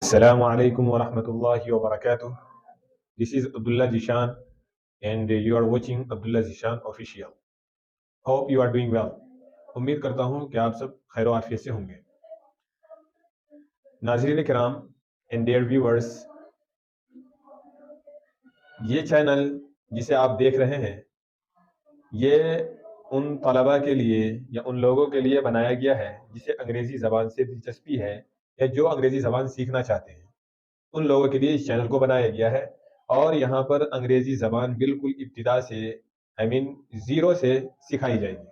Assalamu alaikum wa rahmatullahi wa barakatuh. This is Abdullah Zishan and you are watching Abdullah Zishan official. Hope you are doing well. उम्मीद करता हूँ कि आप सब खैर आफियत से होंगे. नाज़रीन किराम and dear viewers, ये चैनल जिसे आप देख रहे हैं ये उन तलबा के लिए या उन लोगों के लिए बनाया गया है जिसे अंग्रेज़ी ज़बान से दिलचस्पी है या जो अंग्रेज़ी ज़बान सीखना चाहते हैं. उन लोगों के लिए इस चैनल को बनाया गया है और यहाँ पर अंग्रेज़ी ज़बान बिल्कुल इब्तिदा से ज़ीरो से सिखाई जाएगी.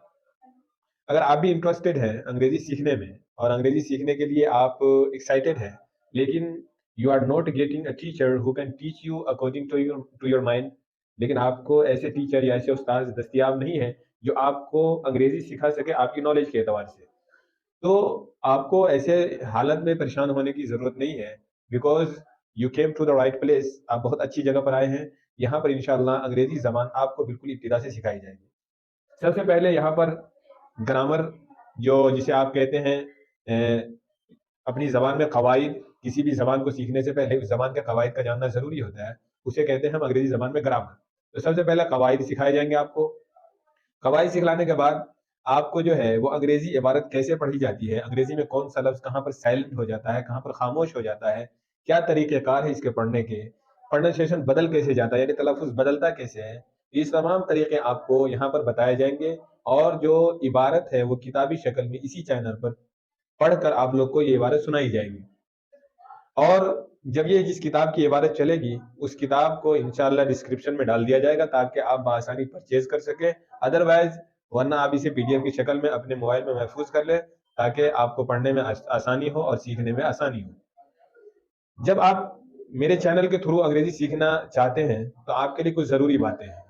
अगर आप भी इंटरेस्टेड हैं अंग्रेज़ी सीखने में और अंग्रेज़ी सीखने के लिए आप एक्साइटेड हैं लेकिन you are not getting a teacher who can teach you according to your mind, लेकिन आपको ऐसे टीचर या ऐसे उस्ताद दस्तयाब नहीं है जो आपको अंग्रेज़ी सिखा सके आपकी नॉलेज के एतबार से, तो आपको ऐसे हालत में परेशान होने की ज़रूरत नहीं है. Because you came to the right place. आप बहुत अच्छी जगह पर आए हैं. यहाँ पर इंशाअल्लाह अंग्रेज़ी ज़बान आपको बिल्कुल इब्तिदा से सिखाई जाएगी. सबसे पहले यहाँ पर ग्रामर जो जिसे आप कहते हैं अपनी ज़बान में कवायद, किसी भी ज़बान को सीखने से पहले उस ज़बान के कवायद का जानना ज़रूरी होता है. उसे कहते हैं हम अंग्रेज़ी ज़बान में ग्रामर. तो सबसे पहले कवायद सिखाए जाएंगे आपको. कवायद सिखलाने के बाद आपको जो है वो अंग्रेज़ी इबारत कैसे पढ़ी जाती है, अंग्रेज़ी में कौन सा लफ्ज़ कहाँ पर साइलेंट हो जाता है, कहाँ पर खामोश हो जाता है, क्या तरीक़ेकार है इसके पढ़ने के, प्रोनंसिएशन बदल कैसे जाता है यानी तलफ़्फ़ुज़ बदलता कैसे है, इस तमाम तरीक़े आपको यहाँ पर बताए जाएंगे. और जो इबारत है वो किताबी शक्ल में इसी चैनल पर पढ़कर आप लोग को ये इबारत सुनाई जाएगी. और जब ये जिस किताब की इबारत चलेगी उस किताब को इंशाअल्लाह डिस्क्रिप्शन में डाल दिया जाएगा ताकि आप बआसानी परचेज कर सकें. अदरवाइज वरना आप इसे पीडीएफ की शक्ल में अपने मोबाइल में महफूज कर लें ताकि आपको पढ़ने में आसानी हो और सीखने में आसानी हो. जब आप मेरे चैनल के थ्रू अंग्रेज़ी सीखना चाहते हैं तो आपके लिए कुछ ज़रूरी बातें हैं.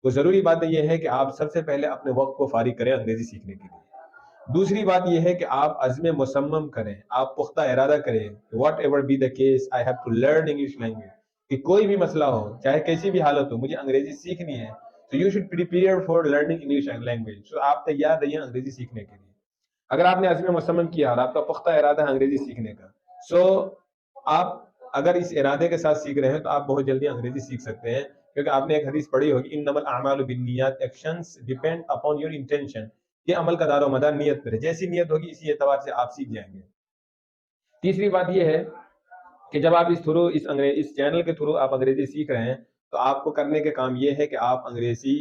वो ज़रूरी बातें ये है कि आप सबसे पहले अपने वक्त को फारिग करें अंग्रेज़ी सीखने के लिए. दूसरी बात यह है कि आप अज़्म मुसम्मम करें, आप पुख्ता इरादा करें, whatever be the case I have to learn English language. कि कोई भी मसला हो, चाहे कैसी भी हालत हो, मुझे अंग्रेज़ी सीखनी है. तो you should prepare for learning English language. तो आप तैयार रहिए अंग्रेज़ी सीखने के लिए. अगर आपने अज़्म मुसम्मम किया और आपका पुख्ता इरादा है अंग्रेज़ी सीखने का, सो आप अगर इस इरादे के साथ सीख रहे हैं तो आप बहुत जल्दी अंग्रेज़ी सीख सकते हैं. क्योंकि आपने एक हदीस पढ़ी होगी, इन्नमल अअमालु बिन्नियात, actions depend upon your intention. ये अमल का दारो मदार नियत पर है. जैसी नियत होगी इसी एतबार से आप सीख जाएंगे. तीसरी बात यह है कि जब आप इस चैनल के थ्रू आप अंग्रेज़ी सीख रहे हैं तो आपको करने के काम ये है कि आप अंग्रेज़ी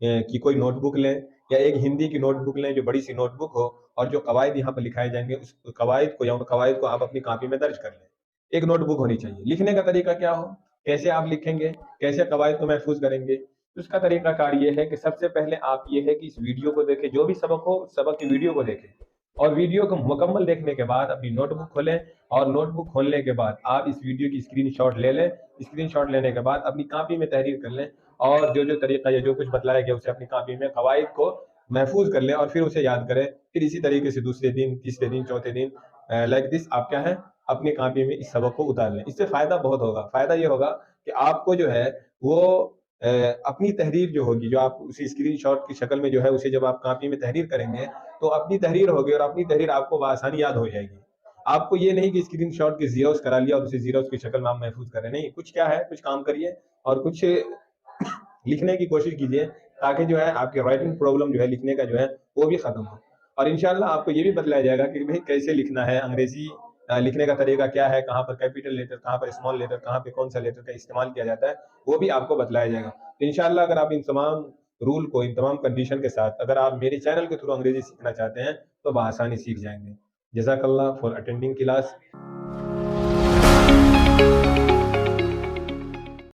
की कोई नोटबुक लें या एक हिंदी की नोटबुक लें जो बड़ी सी नोटबुक हो और जो कवायद यहाँ पर लिखाए जाएंगे उस कवायद को या उन कवायद को आप अपनी कॉपी में दर्ज कर लें. एक नोटबुक होनी चाहिए. लिखने का तरीका क्या हो, कैसे आप लिखेंगे, कैसे कवायद को महफूज करेंगे, उसका तरीकाकार ये है कि सबसे पहले आप ये है कि इस वीडियो को देखें. जो भी सबक हो सबक की वीडियो को देखें और वीडियो को मुकम्मल देखने के बाद अपनी नोटबुक खोलें और नोटबुक खोलने के बाद आप इस वीडियो की स्क्रीनशॉट ले लें. स्क्रीनशॉट लेने के बाद अपनी कॉपी में तहरीर कर लें और जो जो तरीका या जो कुछ बतलाया गया उसे अपनी कॉपी में कवायद को महफूज कर लें और फिर उसे याद करें. फिर इसी तरीके से दूसरे दिन, तीसरे दिन, चौथे दिन लाइक दिस आप क्या है अपनी कॉपी में इस सबक को उतार लें. इससे फ़ायदा बहुत होगा. फ़ायदा ये होगा कि आपको जो है वो अपनी तहरीर जो होगी, जो आप उसी स्क्रीनशॉट की शक्ल में जो है उसे जब आप कॉपी में तहरीर करेंगे तो अपनी तहरीर होगी और अपनी तहरीर आपको बआसानी याद हो जाएगी. आपको ये नहीं कि स्क्रीनशॉट की ज़ेरोक्स करा लिया और उसे ज़ेरोक्स की शक्ल में आप महफूज करें. नहीं, कुछ क्या है, कुछ काम करिए और कुछ लिखने की कोशिश कीजिए ताकि जो है आपकी राइटिंग प्रॉब्लम जो है लिखने का जो है वो भी ख़त्म हो. और इंशाअल्लाह आपको ये भी बतलाया जाएगा कि भाई कैसे लिखना है, अंग्रेज़ी लिखने का तरीका क्या है, कहाँ पर कैपिटल लेटर, कहाँ पर स्मॉल लेटर, कहाँ पे कौन सा लेटर का इस्तेमाल किया जाता है, वो भी आपको बतलाया जाएगा. तो इंशाअल्लाह अगर आप इन तमाम रूल को, इन तमाम कंडीशन के साथ अगर आप मेरे चैनल के थ्रू अंग्रेज़ी सीखना चाहते हैं तो बआसानी सीख जाएंगे. जज़ाकल्लाह फॉर अटेंडिंग क्लास.